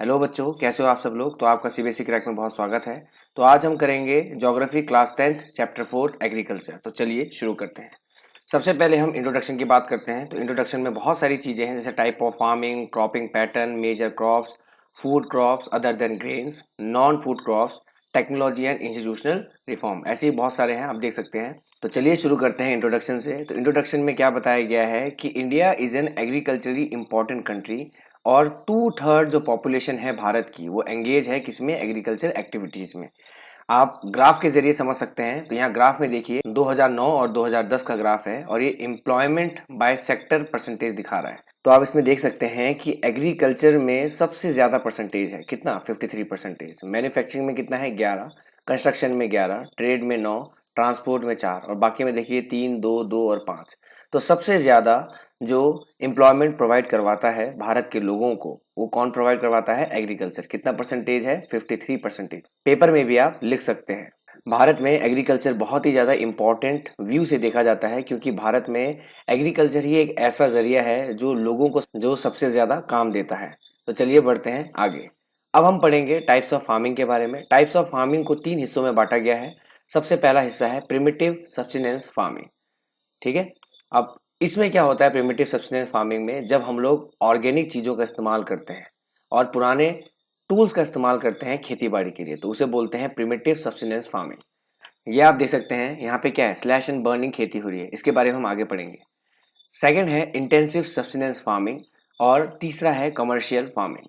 Hello बच्चों, कैसे हो आप सब लोग। तो आपका सीबीएसई क्रैक में बहुत स्वागत है। तो आज हम करेंगे geography class 10th chapter 4 agriculture. तो चलिए शुरू करते हैं। सबसे पहले हम इंट्रोडक्शन की बात करते हैं। तो इंट्रोडक्शन में बहुत सारी चीज़ें हैं, जैसे type of farming, cropping pattern, major crops, food crops other than grains, non food crops, technology and institutional reform. ऐसे ही बहुत सारे हैं, आप देख सकते हैं। तो चलिए शुरू करते हैं इंट्रोडक्शन से। तो इंट्रोडक्शन में क्या बताया गया है कि India is an agriculturally important country और 2/3 जो पॉपुलेशन है भारत की वो एंगेज है किसमें, एग्रीकल्चर एक्टिविटीज में। आप ग्राफ के जरिए समझ सकते हैं। तो यहाँ ग्राफ में देखिए 2009 और 2010 का ग्राफ है और ये एम्प्लॉयमेंट बाय सेक्टर परसेंटेज दिखा रहा है। तो आप इसमें देख सकते हैं कि एग्रीकल्चर में सबसे ज्यादा परसेंटेज है, कितना 53%। मैन्युफैक्चरिंग में कितना है 11, कंस्ट्रक्शन में 11, ट्रेड में 9, ट्रांसपोर्ट में 4 और बाकी में देखिए 3, 2, 2 और 5। तो सबसे ज्यादा जो एम्प्लॉयमेंट प्रोवाइड करवाता है भारत के लोगों को, वो कौन प्रोवाइड करवाता है, एग्रीकल्चर। कितना परसेंटेज है, 53%। पेपर में भी आप लिख सकते हैं। भारत में एग्रीकल्चर बहुत ही ज़्यादा इंपॉर्टेंट व्यू से देखा जाता है, क्योंकि भारत में एग्रीकल्चर ही एक ऐसा जरिया है जो लोगों को जो सबसे ज़्यादा काम देता है। तो चलिए बढ़ते हैं आगे। अब हम पढ़ेंगे टाइप्स ऑफ फार्मिंग के बारे में। टाइप्स ऑफ फार्मिंग को 3 हिस्सों में बांटा गया है। सबसे पहला हिस्सा है प्रिमिटिव सब्सिस्टेंस फार्मिंग, ठीक है। अब इसमें क्या होता है प्रिमिटिव सब्सिस्टेंस फार्मिंग में, जब हम लोग ऑर्गेनिक चीज़ों का इस्तेमाल करते हैं और पुराने टूल्स का इस्तेमाल करते हैं खेती बाड़ी के लिए, तो उसे बोलते हैं प्रिमिटिव सब्सिस्टेंस फार्मिंग। ये आप देख सकते हैं यहाँ पे क्या है, स्लैश एंड बर्निंग खेती हो रही है। इसके बारे में हम आगे पढ़ेंगे। सेकंड है इंटेंसिव सब्सिस्टेंस फार्मिंग और तीसरा है commercial farming.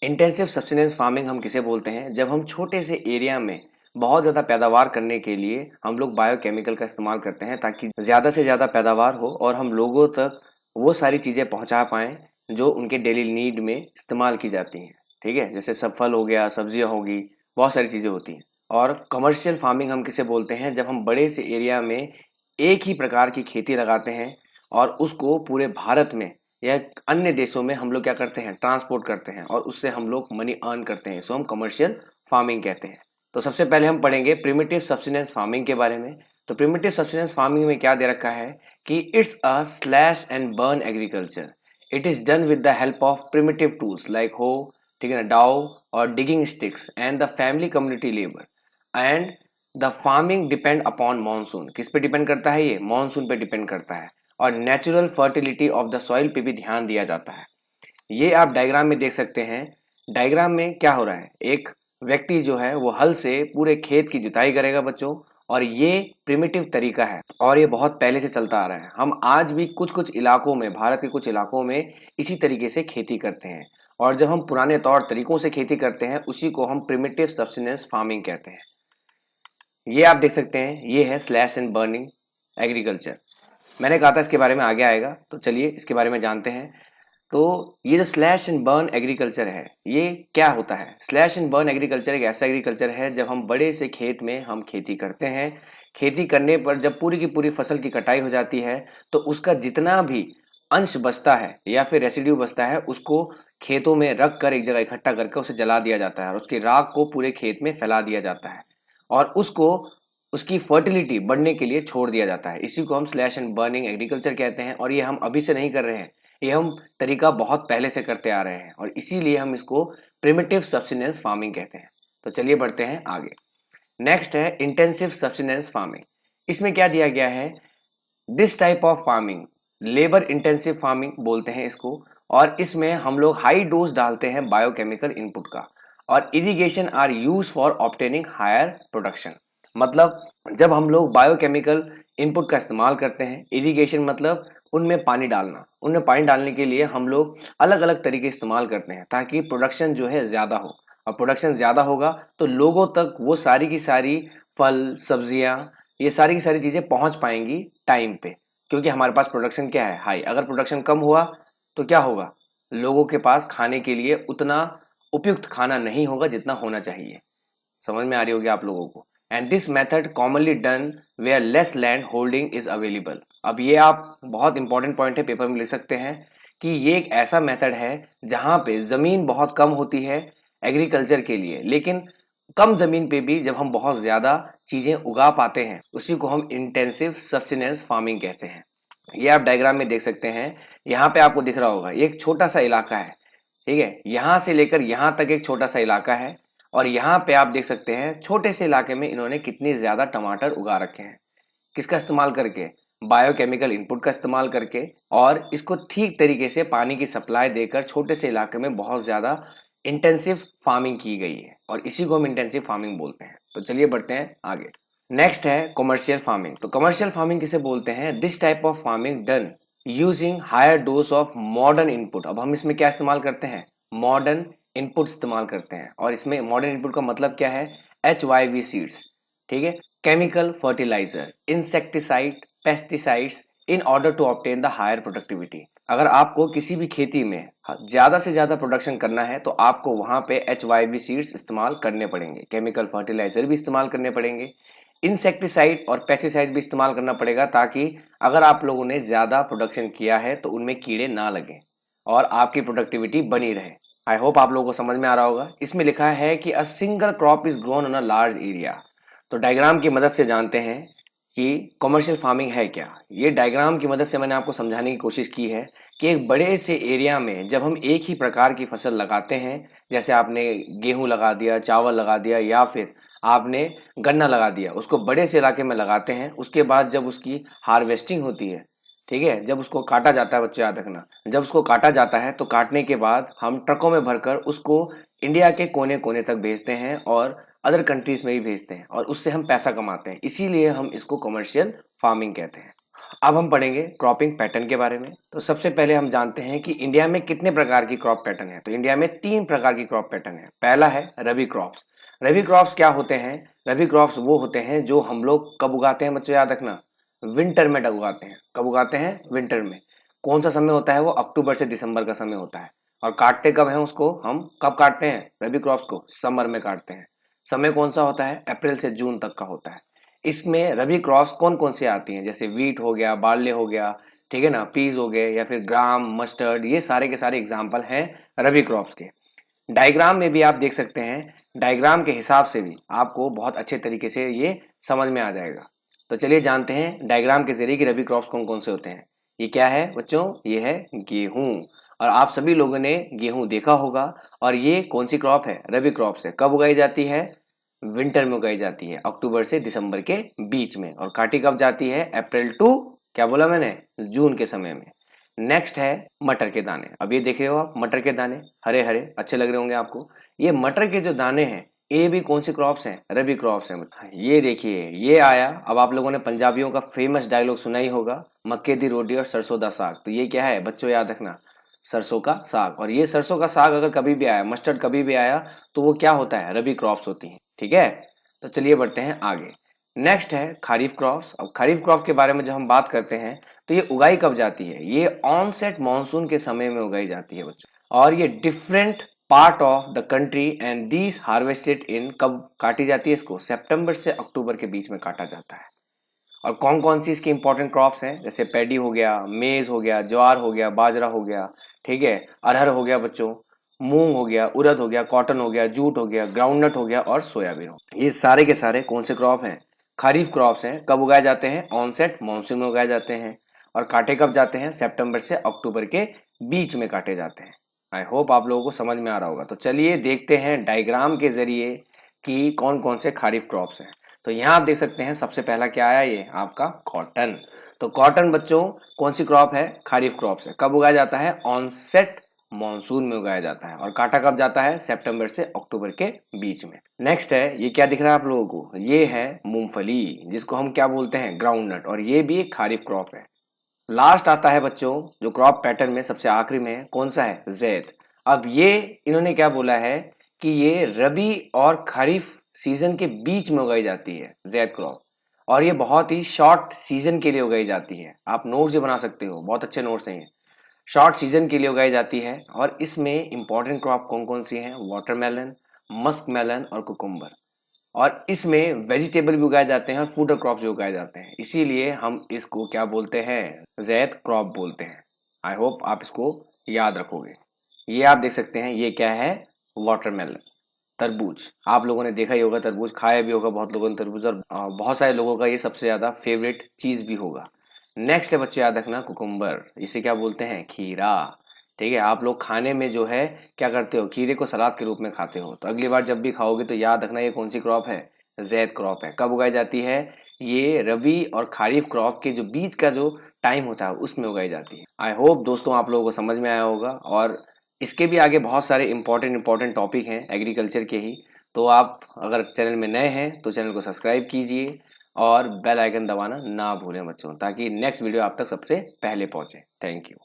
Intensive subsistence farming हम किसे बोलते हैं, जब हम छोटे से एरिया में बहुत ज़्यादा पैदावार करने के लिए हम लोग बायोकेमिकल का इस्तेमाल करते हैं, ताकि ज़्यादा से ज़्यादा पैदावार हो और हम लोगों तक वो सारी चीज़ें पहुंचा पाएँ जो उनके डेली नीड में इस्तेमाल की जाती हैं, ठीक है। जैसे सब फल हो गया, सब्जियां होगी, बहुत सारी चीज़ें होती हैं। और कमर्शियल फार्मिंग हम किसे बोलते हैं, जब हम बड़े से एरिया में एक ही प्रकार की खेती लगाते हैं और उसको पूरे भारत में या अन्य देशों में हम लोग क्या करते हैं, ट्रांसपोर्ट करते हैं और उससे हम लोग मनी अर्न करते हैं। इसको हम कमर्शियल फार्मिंग कहते हैं। तो सबसे पहले हम पढ़ेंगे प्रिमिटिव सब्सिस्टेंस फार्मिंग के बारे में। तो प्रिमिटिव सब्सिस्टेंस फार्मिंग में क्या दे रखा है कि it's a slash and burn agriculture. It is done with the help of primitive tools like हो, ठीक है ना, डाउ और digging sticks and the family community labour. And the farming depend upon monsoon. किस पे डिपेंड करता है, ये मानसून पे डिपेंड करता है। और natural fertility of the soil पे भी ध्यान दिया जाता है। ये आप डायग्राम में देख सकते हैं। डायग्राम में क्या हो रहा है, एक व्यक्ति जो है वो हल से पूरे खेत की जुताई करेगा बच्चों। और ये प्रिमिटिव तरीका है और ये बहुत पहले से चलता आ रहा है। हम आज भी कुछ कुछ इलाकों में, भारत के कुछ इलाकों में इसी तरीके से खेती करते हैं। और जब हम पुराने तौर तरीकों से खेती करते हैं उसी को हम प्रिमिटिव सब्सिस्टेंस फार्मिंग कहते हैं। ये आप देख सकते हैं, ये है स्लैश एंड बर्निंग एग्रीकल्चर। मैंने कहा था इसके बारे में आगे आएगा, तो चलिए इसके बारे में जानते हैं। तो ये जो स्लैश एंड बर्न एग्रीकल्चर है, ये क्या होता है। स्लैश एंड बर्न एग्रीकल्चर एक ऐसा एग्रीकल्चर है जब हम बड़े से खेत में हम खेती करते हैं। खेती करने पर जब पूरी की पूरी फसल की कटाई हो जाती है तो उसका जितना भी अंश बचता है या फिर रेसिड्यू बचता है, उसको खेतों में रख कर एक जगह इकट्ठा करके उसे जला दिया जाता है और उसकी राख को पूरे खेत में फैला दिया जाता है और उसको उसकी फर्टिलिटी बढ़ने के लिए छोड़ दिया जाता है। इसी को हम स्लैश एंड बर्निंग एग्रीकल्चर कहते हैं। और ये हम अभी से नहीं कर रहे हैं, ये हम तरीका बहुत पहले से करते आ रहे हैं और इसीलिए हम इसको प्रिमिटिव सब्सिस्टेंस फार्मिंग कहते हैं। तो चलिए बढ़ते हैं आगे। नेक्स्ट है इंटेंसिव सब्सिस्टेंस फार्मिंग। इसमें क्या दिया गया है, this type of farming labour intensive farming बोलते हैं इसको। और इसमें हम लोग हाई डोज डालते हैं बायोकेमिकल इनपुट का और irrigation are use for obtaining higher production. मतलब जब हम लोग बायोकेमिकल इनपुट का इस्तेमाल करते हैं, इरिगेशन मतलब उनमें पानी डालना, उनमें पानी डालने के लिए हम लोग अलग अलग तरीके इस्तेमाल करते हैं ताकि प्रोडक्शन जो है ज़्यादा हो। और प्रोडक्शन ज़्यादा होगा तो लोगों तक वो सारी की सारी फल सब्जियां, ये सारी की सारी चीज़ें पहुंच पाएंगी टाइम पे, क्योंकि हमारे पास प्रोडक्शन क्या है, हाई। अगर प्रोडक्शन कम हुआ तो क्या होगा, लोगों के पास खाने के लिए उतना उपयुक्त खाना नहीं होगा जितना होना चाहिए। समझ में आ रही होगी आप लोगों को। And this method commonly done where less land holding is available. अब ये आप बहुत इंपॉर्टेंट पॉइंट है, पेपर में लिख सकते हैं कि ये एक ऐसा मेथड है जहां पे जमीन बहुत कम होती है एग्रीकल्चर के लिए, लेकिन कम जमीन पे भी जब हम बहुत ज्यादा चीजें उगा पाते हैं, उसी को हम इंटेंसिव सब्सिस्टेंस फार्मिंग कहते हैं। ये आप डायग्राम में देख सकते हैं। यहाँ पे आपको दिख रहा होगा, ये एक छोटा सा इलाका है, ठीक है, यहाँ से लेकर यहाँ तक एक छोटा सा इलाका है और यहाँ पे आप देख सकते हैं छोटे से इलाके में इन्होंने कितनी ज्यादा टमाटर उगा रखे हैं। किसका इस्तेमाल करके? बायोकेमिकल इनपुट का इस्तेमाल करके, और इसको ठीक तरीके से पानी की सप्लाई देकर छोटे से इलाके में बहुत ज्यादा इंटेंसिव फार्मिंग की गई है और इसी को हम इंटेंसिव फार्मिंग बोलते हैं। तो चलिए बढ़ते हैं आगे। नेक्स्ट है कमर्शियल फार्मिंग। तो कमर्शियल फार्मिंग किसे बोलते हैं? This type of farming done using higher dose of modern input. अब हम इसमें क्या इस्तेमाल करते हैं? मॉडर्न इनपुट इस्तेमाल करते हैं, और इसमें मॉडर्न इनपुट का मतलब क्या है? HYV सीड्स, ठीक है, chemical fertiliser, insecticide, pesticides in order to obtain the higher productivity. अगर आपको किसी भी खेती में ज्यादा से ज्यादा प्रोडक्शन करना है तो आपको वहां पे HYV सीड्स इस्तेमाल करने पड़ेंगे, केमिकल फर्टिलाइजर भी इस्तेमाल करने पड़ेंगे, इंसेक्टिसाइड और पेस्टिसाइड भी इस्तेमाल करना पड़ेगा, ताकि अगर आप लोगों ने ज्यादा प्रोडक्शन किया है तो उनमें कीड़े ना लगे और आपकी प्रोडक्टिविटी बनी रहे। आई होप आप लोगों को समझ में आ रहा होगा। इसमें लिखा है कि a single crop is grown on a large area. तो डायग्राम की मदद से जानते हैं कि कमर्शियल फार्मिंग है क्या। ये डायग्राम की मदद से मैंने आपको समझाने की कोशिश की है कि एक बड़े से एरिया में जब हम एक ही प्रकार की फसल लगाते हैं, जैसे आपने गेहूं लगा दिया, चावल लगा दिया, या फिर आपने गन्ना लगा दिया, उसको बड़े से इलाके में लगाते हैं, उसके बाद जब उसकी हार्वेस्टिंग होती है, ठीक है, जब उसको काटा जाता है, बच्चे याद रखना, जब उसको काटा जाता है तो काटने के बाद हम ट्रकों में भरकर उसको इंडिया के कोने कोने तक भेजते हैं और अदर कंट्रीज में भी भेजते हैं और उससे हम पैसा कमाते हैं, इसीलिए हम इसको कमर्शियल फार्मिंग कहते हैं। अब हम पढ़ेंगे क्रॉपिंग पैटर्न के बारे में। तो सबसे पहले हम जानते हैं कि इंडिया में कितने प्रकार की क्रॉप पैटर्न है। तो इंडिया में 3 प्रकार की क्रॉप पैटर्न है। पहला है रबी क्रॉप्स। रबी क्रॉप्स क्या होते हैं? रबी क्रॉप्स वो होते हैं जो हम लोग कब उगाते हैं बच्चों, याद रखना, विंटर में उगाते हैं। कब उगाते हैं? विंटर में। कौन सा समय होता है वो? अक्टूबर से दिसंबर का समय होता है। और काटते कब हैं उसको? हम कब काटते हैं रबी क्रॉप्स को? समर में काटते हैं। समय कौन सा होता है? अप्रैल से जून तक का होता है। इसमें रबी क्रॉप्स कौन कौन से आती हैं? जैसे वीट हो गया, बार्ले हो गया, ठीक है ना, पीज हो गए, या फिर ग्राम, मस्टर्ड, ये सारे के सारे एग्जाम्पल हैं रबी क्रॉप्स के। डायग्राम में भी आप देख सकते हैं, डायग्राम के हिसाब से भी आपको बहुत अच्छे तरीके से ये समझ में आ जाएगा। तो चलिए जानते हैं डायग्राम के जरिए कि रबी क्रॉप्स कौन कौन से होते हैं। ये क्या है बच्चों? ये है गेहूं, और आप सभी लोगों ने गेहूं देखा होगा। और ये कौन सी क्रॉप है? रबी क्रॉप है। कब उगाई जाती है? विंटर में उगाई जाती है, अक्टूबर से दिसंबर के बीच में, और काटी कब जाती है? अप्रैल टू, क्या बोला मैंने, जून के समय में। नेक्स्ट है मटर के दाने। अब ये देख रहे हो आप, मटर के दाने हरे हरे अच्छे लग रहे होंगे आपको। ये मटर के जो दाने हैं ये भी कौन सी क्रॉप्स हैं? रबी क्रॉप्स हैं। ये देखिए ये आया। अब आप लोगों ने पंजाबियों का फेमस डायलॉग सुना ही होगा, मक्के दी रोटी और सरसों दा साग। तो ये क्या है बच्चों, याद रखना, सरसों का साग। और ये सरसों का साग अगर कभी भी आया, मस्टर्ड कभी भी आया, तो वो क्या होता है? रबी क्रॉप्स होती हैं, ठीक है। तो चलिए बढ़ते हैं आगे। नेक्स्ट है खरीफ क्रॉप्स। अब खरीफ क्रॉप के बारे में जब हम बात करते हैं तो ये उगाई कब जाती है? ये ऑनसेट मानसून के समय में उगाई जाती है बच्चों, और ये different part of the country and these harvested in, कब काटी जाती है इसको? सितंबर से अक्टूबर के बीच में काटा जाता है। और कौन कौन सी इसकी इंपॉर्टेंट क्रॉप्स हैं? जैसे पैडी हो गया, मेज हो गया, ज्वार हो गया, बाजरा हो गया, ठीक है, अरहर हो गया बच्चों, मूंग हो गया, उड़द हो गया, कॉटन हो गया, जूट हो गया, ग्राउंडनट हो गया और सोयाबीन हो गया। ये सारे के सारे कौन से क्रॉप हैं? खरीफ क्रॉप्स हैं। कब उगाए जाते हैं? ऑनसेट मानसून में उगाए जाते हैं। और काटे कब जाते हैं? सितंबर से अक्टूबर के बीच में काटे जाते हैं। आई होप आप लोगों को समझ में आ रहा होगा। तो चलिए देखते हैं डायग्राम के जरिए कि कौन कौन से खरीफ क्रॉप्स हैं। तो यहाँ आप देख सकते हैं सबसे पहला क्या आया, ये आपका कॉटन। तो कॉटन बच्चों कौन सी क्रॉप है? खरीफ क्रॉप्स है। कब उगाया जाता है? ऑनसेट मॉनसून में उगाया जाता है। और काटा कब जाता है? सितंबर से अक्टूबर के बीच में। नेक्स्ट है, ये क्या दिख रहा है आप लोगों को? ये है मूंगफली, जिसको हम क्या बोलते हैं? ग्राउंडनट, और ये भी एक खरीफ क्रॉप है। लास्ट आता है बच्चों जो क्रॉप पैटर्न में सबसे आखिरी में है, कौन सा है? जैद। अब ये इन्होंने क्या बोला है कि ये रबी और खरीफ सीजन के बीच में उगाई जाती है जैद क्रॉप, और ये बहुत ही शॉर्ट सीजन के लिए उगाई जाती है। आप नोट्स भी बना सकते हो, बहुत अच्छे नोट्स हैं ये। शॉर्ट सीजन के लिए उगाई जाती है। और इसमें इंपॉर्टेंट क्रॉप कौन कौन सी हैं? वाटरमेलन, मस्क मेलन और कुकुम्बर। और इसमें वेजिटेबल भी उगाए जाते हैं और फूड क्रॉप भी उगाए जाते हैं, इसीलिए हम इसको क्या बोलते हैं? जैद क्रॉप बोलते हैं। आई होप आप इसको याद रखोगे। ये आप देख सकते हैं, ये क्या है? वाटरमेलन, तरबूज। आप लोगों ने देखा ही होगा, तरबूज खाया भी होगा बहुत लोगों ने तरबूज, और बहुत सारे लोगों का ये सबसे ज्यादा फेवरेट चीज भी होगा। नेक्स्ट है बच्चे याद रखना कुकुम्बर, इसे क्या बोलते हैं? खीरा, ठीक है, आप लोग खाने में जो है क्या करते हो, खीरे को सलाद के रूप में खाते हो। तो अगली बार जब भी खाओगे तो याद रखना ये कौन सी क्रॉप है, जैद क्रॉप है। कब उगाई जाती है, ये रबी और खरीफ क्रॉप के जो बीच का जो टाइम होता है उसमें उगाई जाती है। आई होप दोस्तों आप लोगों को समझ में आया होगा, और इसके भी आगे बहुत सारे इंपॉर्टेंट टॉपिक हैं एग्रीकल्चर के ही। तो आप अगर चैनल में नए हैं तो चैनल को सब्सक्राइब कीजिए और बेल आइकन दबाना ना भूलें बच्चों, ताकि नेक्स्ट वीडियो आप तक सबसे पहले पहुंचे। Thank you.